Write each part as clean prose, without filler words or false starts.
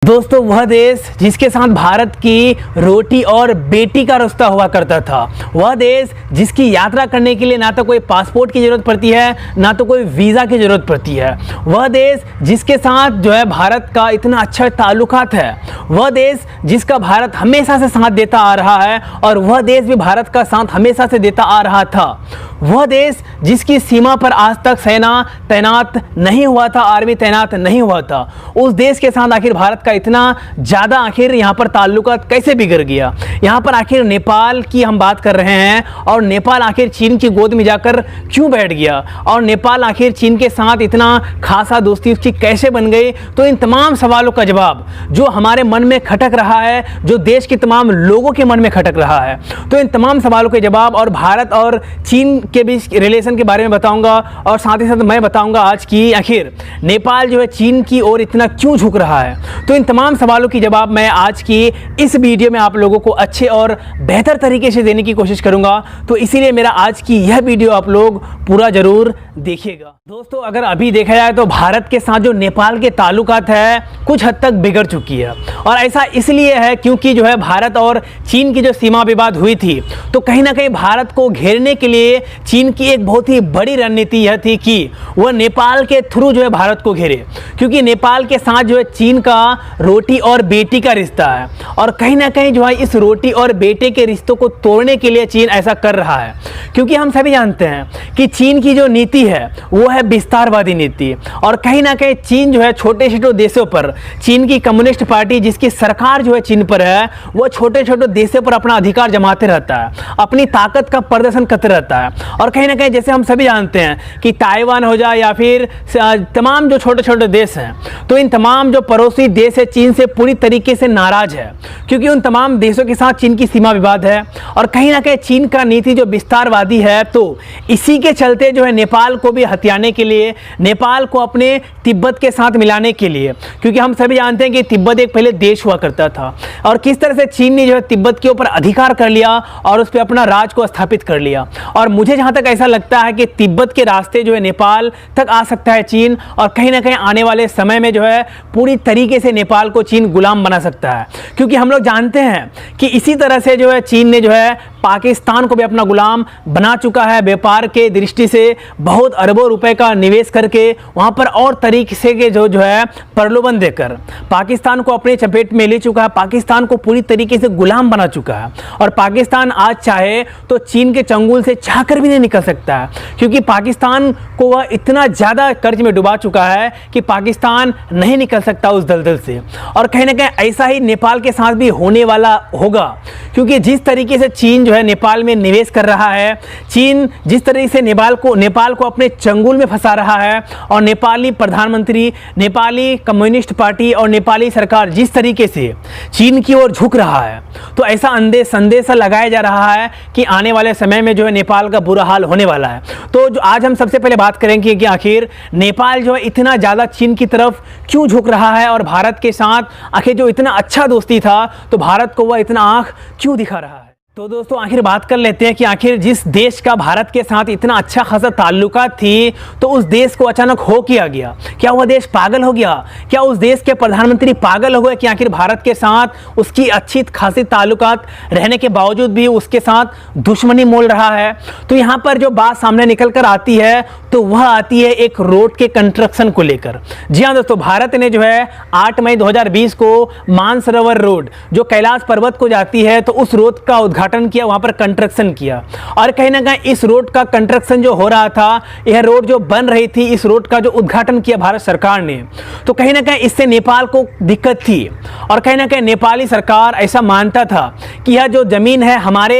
दोस्तों वह देश जिसके साथ भारत की रोटी और बेटी का रिश्ता हुआ करता था, वह देश जिसकी यात्रा करने के लिए ना तो कोई पासपोर्ट की ज़रूरत पड़ती है ना तो कोई वीज़ा की ज़रूरत पड़ती है, वह देश जिसके साथ जो है भारत का इतना अच्छा ताल्लुकात है, वह देश जिसका भारत हमेशा से साथ देता आ रहा है और वह देश भी भारत का साथ हमेशा से देता आ रहा था, वह देश जिसकी सीमा पर आज तक सेना तैनात नहीं हुआ था, आर्मी तैनात नहीं हुआ था, उस देश के साथ आखिर भारत का इतना ज़्यादा आखिर यहाँ पर ताल्लुकात कैसे बिगड़ गया। यहाँ पर आखिर नेपाल की हम बात कर रहे हैं और नेपाल आखिर चीन की गोद में जाकर क्यों बैठ गया और नेपाल आखिर चीन के साथ इतना खासा दोस्ती उसकी कैसे बन गई। तो इन तमाम सवालों का जवाब जो हमारे मन में खटक रहा है, जो देश के तमाम लोगों के मन में खटक रहा है, तो इन तमाम सवालों के जवाब और भारत और चीन के बीच रिलेशन के बारे में बताऊंगा और साथ ही साथ मैं बताऊंगा आज की आखिर नेपाल जो है चीन की ओर इतना क्यों झुक रहा है। तो इन तमाम सवालों की जवाब मैं आज की इस वीडियो में आप लोगों को अच्छे और बेहतर तरीके से देने की कोशिश करूंगा, तो इसीलिए मेरा आज की यह वीडियो आप लोग पूरा जरूर देखिएगा। दोस्तों अगर अभी देखा जाए तो भारत के साथ जो नेपाल के ताल्लुकात है कुछ हद तक बिगड़ चुकी है और ऐसा इसलिए है क्योंकि जो है भारत और चीन की जो सीमा विवाद हुई थी तो कहीं ना कहीं भारत को घेरने के लिए चीन की एक बहुत ही बड़ी रणनीति यह थी कि वह नेपाल के थ्रू जो है भारत को घेरे, क्योंकि नेपाल के साथ जो है चीन का रोटी और बेटी का रिश्ता है और कहीं ना कहीं जो है इस रोटी और बेटे के रिश्तों को तोड़ने के लिए चीन ऐसा कर रहा है। क्योंकि हम सभी जानते हैं कि चीन की जो नीति है वो है विस्तारवादी नीति और कहीं ना कहीं चीन जो है छोटे छोटे देशों पर, चीन की कम्युनिस्ट पार्टी जिसकी सरकार जो है चीन पर है, वो छोटे छोटे देशों पर अपना अधिकार जमाते रहता है, अपनी ताकत का प्रदर्शन करते रहता है। और कहीं ना कहीं जैसे हम सभी जानते हैं कि ताइवान हो जाए या फिर तमाम जो छोटे छोटे देश हैं, तो इन तमाम जो पड़ोसी देश है चीन से पूरी तरीके से नाराज है क्योंकि उन तमाम देशों के साथ चीन की सीमा विवाद है और कहीं ना कहीं चीन का नीति जो विस्तारवादी है, तो इसी के चलते जो है नेपाल को भी हथियाने के लिए, नेपाल को अपने तिब्बत के साथ मिलाने के लिए, क्योंकि हम सभी जानते हैं कि तिब्बत एक पहले देश हुआ करता था और किस तरह से चीन ने जो है तिब्बत के ऊपर अधिकार कर लिया और उस पर अपना राज को स्थापित कर लिया। और मुझे जहां तक ऐसा लगता है कि तिब्बत के रास्ते जो है नेपाल तक आ सकता है चीन और कहीं ना कहीं आने वाले समय में जो है पूरी तरीके से नेपाल को चीन गुलाम बना सकता है, क्योंकि हम लोग जानते हैं कि इसी तरह से जो है चीन ने जो है पाकिस्तान को भी अपना गुलाम बना चुका है। व्यापार के दृष्टि से बहुत अरबों रुपए का निवेश करके वहां पर और तरीके से के जो है प्रलोभन देकर पाकिस्तान को अपने चपेट में ले चुका है, पाकिस्तान को पूरी तरीके से गुलाम बना चुका है। और पाकिस्तान आज चाहे तो चीन के चंगुल से चाहकर भी नहीं निकल सकता है, क्योंकि पाकिस्तान को वह इतना ज़्यादा कर्ज में डुबा चुका है कि पाकिस्तान नहीं निकल सकता उस दलदल से। और कहीं ना कहीं ऐसा ही नेपाल के साथ भी होने वाला होगा, क्योंकि जिस तरीके से चीन जो है नेपाल में निवेश कर रहा है, चीन जिस तरीके से नेपाल को अपने चंगुल में फंसा रहा है और नेपाली प्रधानमंत्री, नेपाली कम्युनिस्ट पार्टी और नेपाली सरकार जिस तरीके से चीन की ओर झुक रहा है, तो ऐसा संदेशा लगाया जा रहा है कि आने वाले समय में जो है नेपाल का बुरा हाल होने वाला है। तो जो आज हम सबसे पहले बात करेंगे कि आखिर नेपाल जो है इतना ज़्यादा चीन की तरफ क्यों झुक रहा है और भारत के साथ आखिर जो इतना अच्छा दोस्ती था तो भारत को वह इतना आंख क्यों दिखा रहा है। तो दोस्तों आखिर बात कर लेते हैं कि आखिर जिस देश का भारत के साथ इतना अच्छा खासा ताल्लुकात थी तो उस देश को अचानक हो क्या गया? क्या वह देश पागल हो गया? क्या उस देश के प्रधानमंत्री पागल हो गए कि आखिर भारत के साथ उसकी अच्छी खासी ताल्लुकात रहने के बावजूद भी उसके साथ दुश्मनी मोल रहा है? तो यहाँ पर जो बात सामने निकल कर आती है तो वह आती है एक रोड के कंस्ट्रक्शन को लेकर। जी हाँ दोस्तों, भारत ने जो है 8 मई 2020 को मानसरोवर रोड जो कैलाश पर्वत को जाती है तो उस रोड का उद्घाटन किया, वहां पर कंस्ट्रक्शन किया। और कहीं ना कहीं इस रोड का कंस्ट्रक्शन जो हो रहा था, यह रोड जो बन रही थी, इस रोड का जो उद्घाटन किया भारत सरकार ने, तो कहीं ना कहीं इससे नेपाल को दिक्कत थी और कहीं ना कहीं नेपाली सरकार ऐसा मानता था कि यह जो जमीन है हमारे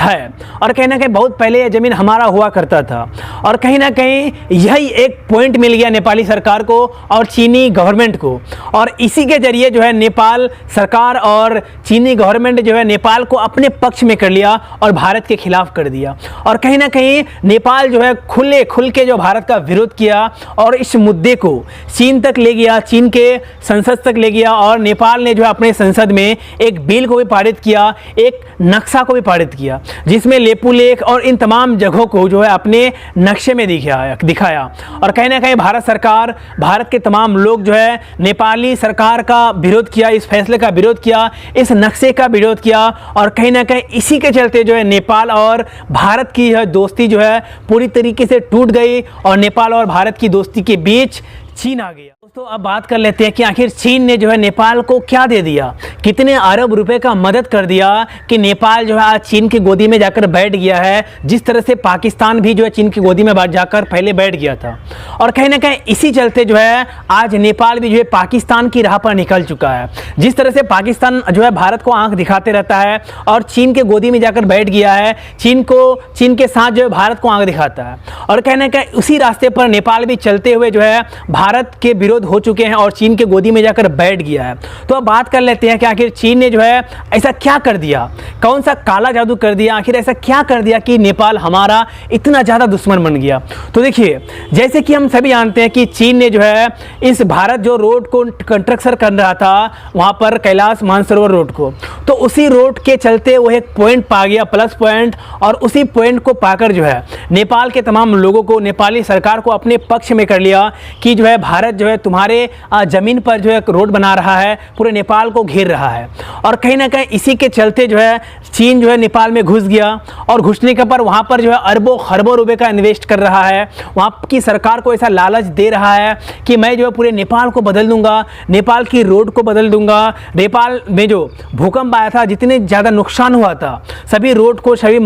है और कहीं ना कहीं बहुत पहले यह जमीन हमारा हुआ करता था। और कहीं ना कहीं यही एक पॉइंट मिल गया नेपाली सरकार को और चीनी गवर्नमेंट को, और इसी के जरिए जो है नेपाल सरकार और चीनी गवर्नमेंट जो है नेपाल को अपने पक्ष पक्ष में कर लिया और भारत के खिलाफ कर दिया। और कहीं ना कहीं नेपाल जो है खुल के जो भारत का विरोध किया और इस मुद्दे को चीन तक ले गया, चीन के संसद तक ले गया और नेपाल ने जो है अपने संसद में एक बिल को भी पारित किया, एक नक्शा को भी पारित किया, जिसमें लेपू लेक और इन तमाम जगहों को जो है अपने नक्शे में दिखाया। और कहीं ना कहीं भारत सरकार, भारत के तमाम लोग जो है नेपाली सरकार का विरोध किया, इस फैसले का विरोध किया, इस नक्शे का विरोध किया। और कहीं ना कहीं इसी के चलते जो है नेपाल और भारत की यह दोस्ती जो है पूरी तरीके से टूट गई और नेपाल और भारत की दोस्ती के बीच चीन आ गया। दोस्तों अब बात कर लेते हैं कि आखिर चीन ने जो है नेपाल को क्या दे दिया, कितने अरब रुपए का मदद कर दिया कि नेपाल जो है आज चीन की गोदी में जाकर बैठ गया है, जिस तरह से पाकिस्तान भी जो है चीन की गोदी में जाकर पहले बैठ गया था। और कहीं ना कहीं इसी चलते जो है आज नेपाल भी जो है पाकिस्तान की राह पर निकल चुका है। जिस तरह से पाकिस्तान जो है भारत को आंख दिखाते रहता है और चीन के गोदी में जाकर बैठ गया है, चीन के साथ जो है भारत को आंख दिखाता है। और कहीं ना कहीं उसी रास्ते पर नेपाल भी चलते हुए जो है भारत के विरोध हो चुके हैं और चीन के गोदी में जाकर बैठ गया है। तो अब बात कर लेते हैं कि आखिर चीन ने जो है ऐसा क्या कर दिया, कौन सा काला जादू कर दिया, आखिर ऐसा क्या कर दिया कि नेपाल हमारा इतना ज़्यादा दुश्मन बन गया। तो देखिए, जैसे कि हम सभी जानते हैं कि चीन ने जो है इस भारत जो रोड को कंस्ट्रक्शन कर रहा था वहाँ पर कैलाश मानसरोवर रोड को, तो उसी रोड के चलते वो एक पॉइंट पा गया, प्लस पॉइंट। और उसी पॉइंट को पाकर जो है नेपाल के तमाम लोगों को, नेपाली सरकार को अपने पक्ष में कर लिया कि जो है भारत जो है तुम्हारे ज़मीन पर जो है रोड बना रहा है, पूरे नेपाल को घेर रहा है। और कहीं ना कहीं इसी के चलते जो है चीन जो है नेपाल में घुस गया और घुसने के पर वहाँ पर जो है अरबों खरबों रुपए का इन्वेस्ट कर रहा है। वहाँ की सरकार को ऐसा लालच दे रहा है कि मैं जो है पूरे नेपाल को बदल दूंगा, नेपाल की रोड को बदल दूंगा। नेपाल में जो भूकंप आया था, जितने ज़्यादा नुकसान हुआ था, सभी रोड को, सभी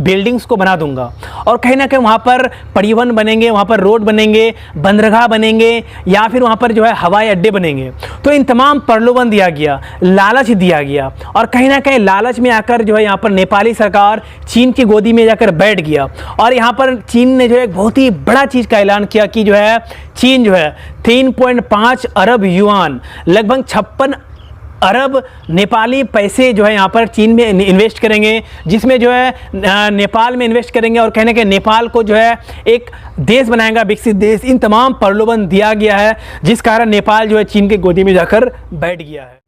बिल्डिंग्स को बना दूंगा। और कहीं ना कहीं वहाँ पर परिवहन बनेंगे, वहाँ पर रोड बनेंगे, बंदरगाह बनेंगे या फिर वहाँ पर जो है हवाई अड्डे बनेंगे। तो इन तमाम प्रलोभन दिया गया, लालच दिया गया। और कहीं ना कहीं लालच में आकर जो है यहाँ पर नेपाली सरकार चीन की गोदी में जाकर बैठ गया। और यहाँ पर चीन ने जो है एक बहुत ही बड़ा चीज़ का ऐलान किया कि जो है चीन जो है 3.5 अरब युआन, लगभग 56 अरब नेपाली पैसे जो है यहाँ पर चीन में इन्वेस्ट करेंगे, जिसमें जो है नेपाल में इन्वेस्ट करेंगे और कहने के नेपाल को जो है एक देश बनाएगा, विकसित देश। इन तमाम प्रलोभन दिया गया है, जिस कारण नेपाल जो है चीन के गोदी में जाकर बैठ गया है।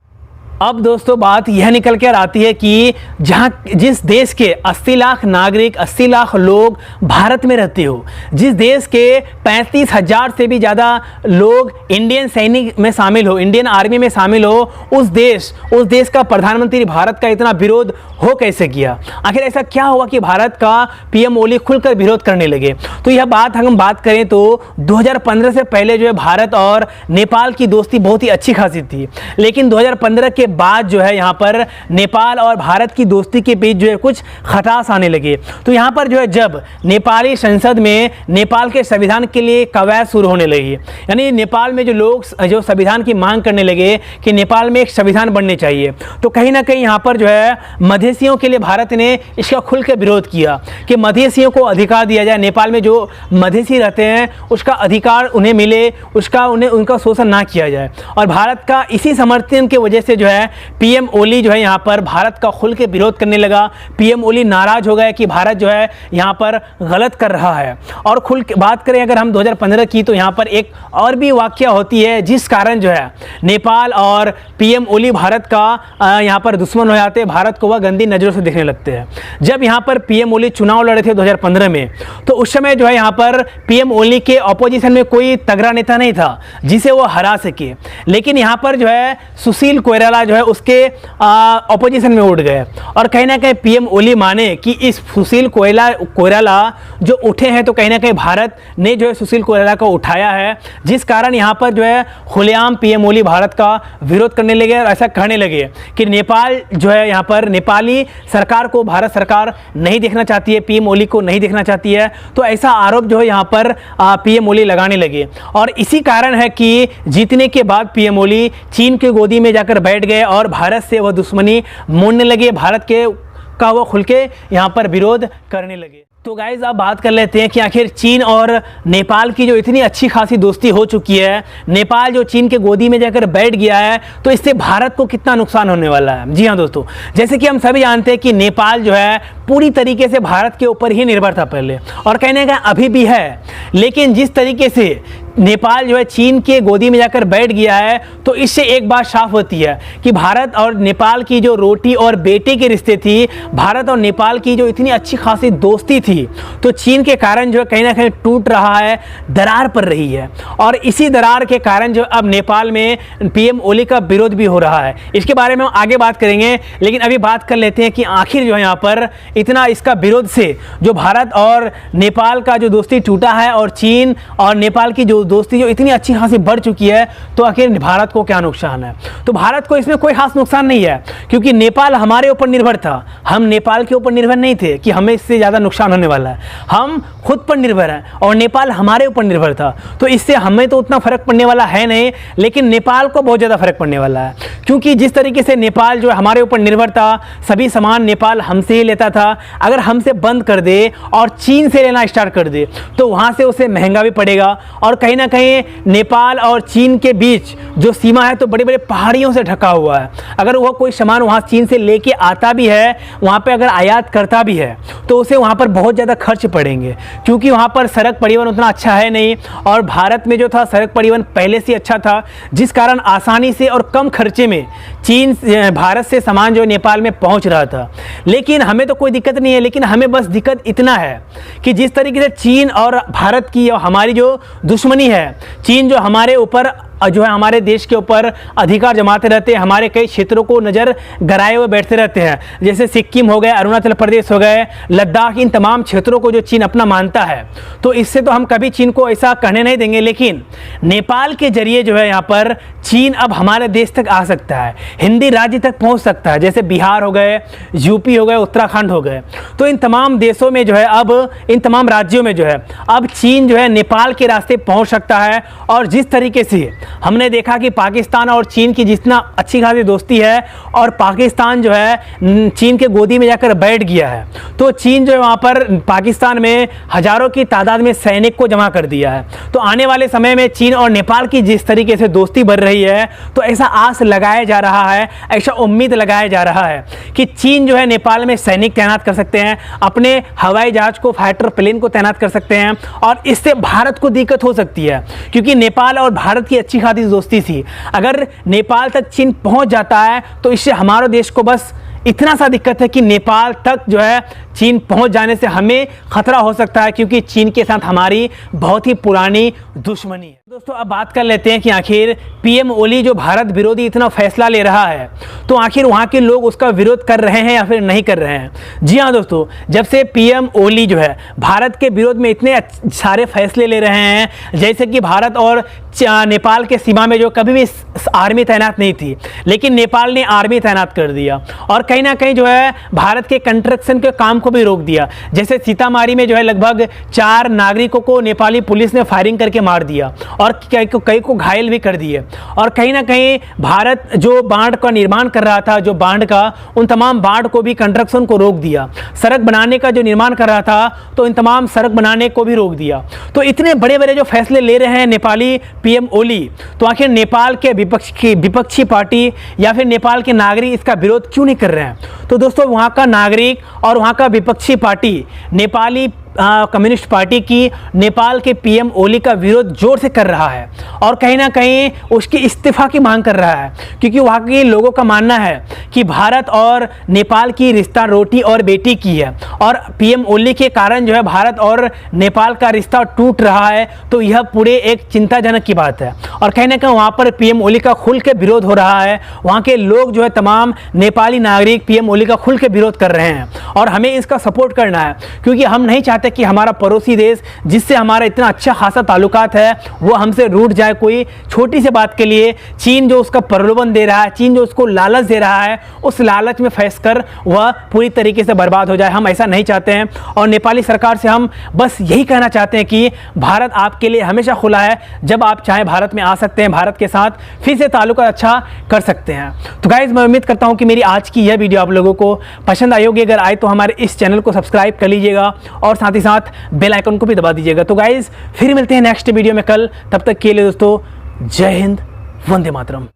अब दोस्तों बात यह निकल कर आती है कि जिस देश के 80 लाख नागरिक, 80 लाख लोग भारत में रहते हो, जिस देश के 35,000 से भी ज़्यादा लोग इंडियन सैनिक में शामिल हो, इंडियन आर्मी में शामिल हो, उस देश का प्रधानमंत्री भारत का इतना विरोध हो कैसे किया? आखिर ऐसा क्या हुआ कि भारत का पीएम ओली खुलकर विरोध करने लगे? तो यह बात हम बात करें तो 2015 से पहले जो है भारत और नेपाल की दोस्ती बहुत ही अच्छी खासी थी, लेकिन 2015 के बाद जो है यहाँ पर नेपाल और भारत की दोस्ती के बीच जो है कुछ खटास आने लगे। तो यहाँ पर जो है जब नेपाली संसद में नेपाल के संविधान के लिए कवायद शुरू होने लगी, यानी नेपाल में जो लोग जो संविधान की मांग करने लगे कि नेपाल में एक संविधान बनने चाहिए, तो कहीं ना कहीं यहाँ पर जो है मधेसियों के लिए भारत ने इसका खुल के विरोध किया कि मधेसियों को अधिकार दिया जाए, नेपाल में जो मधेसी रहते हैं उसका अधिकार उन्हें मिले, उनका शोषण ना किया जाए। और भारत का इसी समर्थन की वजह से जो है पीएम ओली जो है यहाँ पर भारत का खुल के विरोध करने लगा। पीएम ओली नाराज हो गए कि भारत जो है यहाँ पर गलत कर रहा है। और खुल के बात करें अगर हम 2015 की, तो यहाँ पर एक और भी वाकया होती है जिस कारण जो है नेपाल और पीएम ओली भारत का यहाँ पर दुश्मन हो जाते हैं, भारत को वह गंदी नज़रों से देखने लगते हैं। जब यहाँ पर पीएम ओली चुनाव लड़े थे 2015 में, तो उस समय जो है यहाँ पर पीएम ओली के ऑपोजिशन में कोई तगड़ा नेता नहीं था जिसे वो हरा सके, लेकिन यहाँ पर जो है सुशील कोइराला जो है उसके ऑपोजिशन में उठ गए। और कहीं ना कहीं पीएम ओली माने कि इस सुशील कोइराला जो उठे हैं, तो कहीं ना कहीं भारत ने जो है सुशील कोइराला को उठाया है, जिस कारण यहाँ पर जो है खुलेआम पीएम ओली भारत का विरोध करने लगे और ऐसा कहने लगे कि नेपाल जो है यहाँ पर नेपाली सरकार को भारत सरकार नहीं देखना चाहती है, पीएम ओली को नहीं देखना चाहती है। तो ऐसा आरोप जो है यहाँ पर पीएम ओली लगाने लगे। और इसी कारण है कि जीतने के बाद पीएम ओली चीन के गोदी में जाकर बैठ गए और भारत से वह दुश्मनी मोड़ने लगे, भारत का वो खुल के यहाँ पर विरोध करने लगे। तो गाइज अब बात कर लेते हैं कि आखिर चीन और नेपाल की जो इतनी अच्छी खासी दोस्ती हो चुकी है, नेपाल जो चीन के गोदी में जाकर बैठ गया है, तो इससे भारत को कितना नुकसान होने वाला है। जी हाँ दोस्तों, जैसे कि हम सभी जानते हैं कि नेपाल जो है पूरी तरीके से भारत के ऊपर ही निर्भर था पहले, और कहने का अभी भी है। लेकिन जिस तरीके से नेपाल जो है चीन के गोदी में जाकर बैठ गया है, तो इससे एक बात साफ होती है कि भारत और नेपाल की जो रोटी और बेटे के रिश्ते थी, भारत और नेपाल की जो इतनी अच्छी खासी दोस्ती थी, तो चीन के कारण जो है कहीं ना कहीं टूट रहा है, दरार पड़ रही है। और इसी दरार के कारण जो अब नेपाल में पीएम ओली का विरोध भी हो रहा है। इसके बारे में हम आगे बात करेंगे, लेकिन अभी बात कर लेते हैं कि आखिर जो है यहाँ पर इतना इसका विरोध से जो भारत और नेपाल का जो दोस्ती टूटा है, और चीन और नेपाल की जो दोस्ती जो इतनी अच्छी खासी बढ़ चुकी है, तो आखिर भारत को क्या नुकसान है। तो भारत को इसमें कोई खास नुकसान नहीं है, क्योंकि नेपाल हमारे ऊपर निर्भर था, हम नेपाल के ऊपर निर्भर नहीं थे कि हमें इससे ज़्यादा नुकसान होने वाला है। हम खुद पर निर्भर हैं और नेपाल हमारे ऊपर निर्भर था, तो इससे हमें तो उतना फर्क पड़ने वाला है नहीं, लेकिन नेपाल को बहुत ज़्यादा फर्क पड़ने वाला है। क्योंकि जिस तरीके से नेपाल जो है हमारे ऊपर निर्भर था, सभी सामान नेपाल हमसे ही लेता था, अगर हमसे बंद कर दे और चीन से लेना स्टार्ट कर दे, तो वहाँ से उसे महंगा भी पड़ेगा। और कहीं ना कहीं नेपाल और चीन के बीच जो सीमा है, तो बड़े बड़े पहाड़ियों से ढका हुआ है। अगर वह कोई सामान वहाँ चीन से लेके आता भी है, वहाँ पे अगर आयात करता भी है, तो उसे वहाँ पर बहुत ज़्यादा खर्च पड़ेंगे, क्योंकि वहाँ पर सड़क परिवहन उतना अच्छा है नहीं, और भारत में जो था सड़क परिवहन पहले से अच्छा था, जिस कारण आसानी से और कम खर्चे में चीन भारत से सामान जो नेपाल में पहुँच रहा था। लेकिन हमें तो कोई दिक्कत नहीं है, लेकिन हमें बस दिक्कत इतना है कि जिस तरीके से चीन और भारत की हमारी जो दुश्मनी है, चीन जो हमारे ऊपर जो है हमारे देश के ऊपर अधिकार जमाते रहते हैं, हमारे कई क्षेत्रों को नज़र गराए हुए बैठते रहते हैं, जैसे सिक्किम हो गए, अरुणाचल प्रदेश हो गए, लद्दाख, इन तमाम क्षेत्रों को जो चीन अपना मानता है। तो इससे तो हम कभी चीन को ऐसा कहने नहीं देंगे, लेकिन नेपाल के जरिए जो है यहाँ पर चीन अब हमारे देश तक आ सकता है, हिंदी राज्य तक पहुँच सकता है, जैसे बिहार हो गए, यूपी हो गए, उत्तराखंड हो गए। तो इन तमाम देशों में जो है अब इन तमाम राज्यों में जो है अब चीन जो है नेपाल के रास्ते पहुँच सकता है। और जिस तरीके से हमने देखा कि पाकिस्तान और चीन की जितना अच्छी खासी दोस्ती है, और पाकिस्तान जो है चीन के गोदी में जाकर बैठ गया है, तो चीन जो है वहाँ पर पाकिस्तान में हज़ारों की तादाद में सैनिक को जमा कर दिया है। तो आने वाले समय में चीन और नेपाल की जिस तरीके से दोस्ती बढ़ रही है, तो ऐसा आस लगाया जा रहा है, ऐसा उम्मीद लगाया जा रहा है कि चीन जो है नेपाल में सैनिक तैनात कर सकते हैं, अपने हवाई जहाज को, फाइटर प्लेन को तैनात कर सकते हैं। और इससे भारत को दिक्कत हो सकती है, क्योंकि नेपाल और भारत की अच्छी खासी दोस्ती थी। अगर नेपाल तक चीन पहुंच जाता है, तो इससे हमारे देश को बस इतना सा दिक्कत है कि नेपाल तक जो है चीन पहुंच जाने से हमें खतरा हो सकता है, क्योंकि चीन के साथ हमारी बहुत ही पुरानी दुश्मनी है। दोस्तों अब बात कर लेते हैं कि आखिर पीएम ओली जो भारत विरोधी इतना फैसला ले रहा है, तो आखिर वहाँ के लोग उसका विरोध कर रहे हैं या फिर नहीं कर रहे हैं। जी हाँ दोस्तों, जब से पीएम ओली जो है भारत के विरोध में इतने सारे फैसले ले रहे हैं, जैसे कि भारत और नेपाल के सीमा में जो कभी भी आर्मी तैनात नहीं थी, लेकिन नेपाल ने आर्मी तैनात कर दिया, और कहीं ना कहीं जो है भारत के कंस्ट्रक्शन के काम को भी रोक दिया। जैसे सीतामढ़ी में जो है लगभग 4 नागरिकों को नेपाली पुलिस ने फायरिंग करके मार दिया, और कई को घायल भी कर दिए। और कहीं ना कहीं भारत जो बांध का निर्माण कर रहा था, जो बांध का, उन तमाम बांध को भी कंस्ट्रक्शन को रोक दिया। सड़क बनाने का जो निर्माण कर रहा था, तो इन तमाम सड़क बनाने को भी रोक दिया। तो इतने बड़े बड़े जो फैसले ले रहे हैं नेपाली पीएम ओली, तो आखिर नेपाल के विपक्षी पार्टी या फिर नेपाल के नागरिक इसका विरोध क्यों नहीं कर रहे हैं? तो दोस्तों वहाँ का नागरिक और वहाँ का विपक्षी पार्टी नेपाली कम्युनिस्ट पार्टी की नेपाल के पीएम ओली का विरोध जोर से कर रहा है, और कहीं ना कहीं उसकी इस्तीफा की मांग कर रहा है, क्योंकि वहाँ के लोगों का मानना है कि भारत और नेपाल की रिश्ता रोटी और बेटी की है, और पीएम ओली के कारण जो है भारत और नेपाल का रिश्ता टूट रहा है। तो यह पूरे एक चिंताजनक की बात है, और कहीं ना कहीं वहाँ पर पीएम ओली का खुल के विरोध हो रहा है। वहाँ के लोग जो है तमाम नेपाली नागरिक पीएम ओली का खुल के विरोध कर रहे हैं, और हमें इसका सपोर्ट करना है, क्योंकि हम नहीं चाहते कि हमारा पड़ोसी देश जिससे हमारा इतना अच्छा खासा ताल्लुकात है, वो हमसे रूठ जाए कोई छोटी सी बात के लिए। चीन जो उसका प्रलोभन दे रहा है, चीन जो उसको लालच दे रहा है, उस लालच में फंसकर वह पूरी तरीके से बर्बाद हो जाए, हम ऐसा नहीं चाहते हैं। और नेपाली सरकार से हम बस यही कहना चाहते हैं कि भारत आपके लिए हमेशा खुला है, जब आप चाहें भारत में आ सकते हैं, भारत के साथ फिर से ताल्लुकात अच्छा कर सकते हैं। तो गाइज मैं उम्मीद करता हूँ कि मेरी आज की यह वीडियो आप लोगों को पसंद आई होगी। अगर आए तो हमारे इस चैनल को सब्सक्राइब कर लीजिएगा, और साथ साथ ही साथ बेल आइकन को भी दबा दीजिएगा। तो गाइज फिर मिलते हैं नेक्स्ट वीडियो में कल, तब तक के लिए दोस्तों जय हिंद, वंदे मातरम।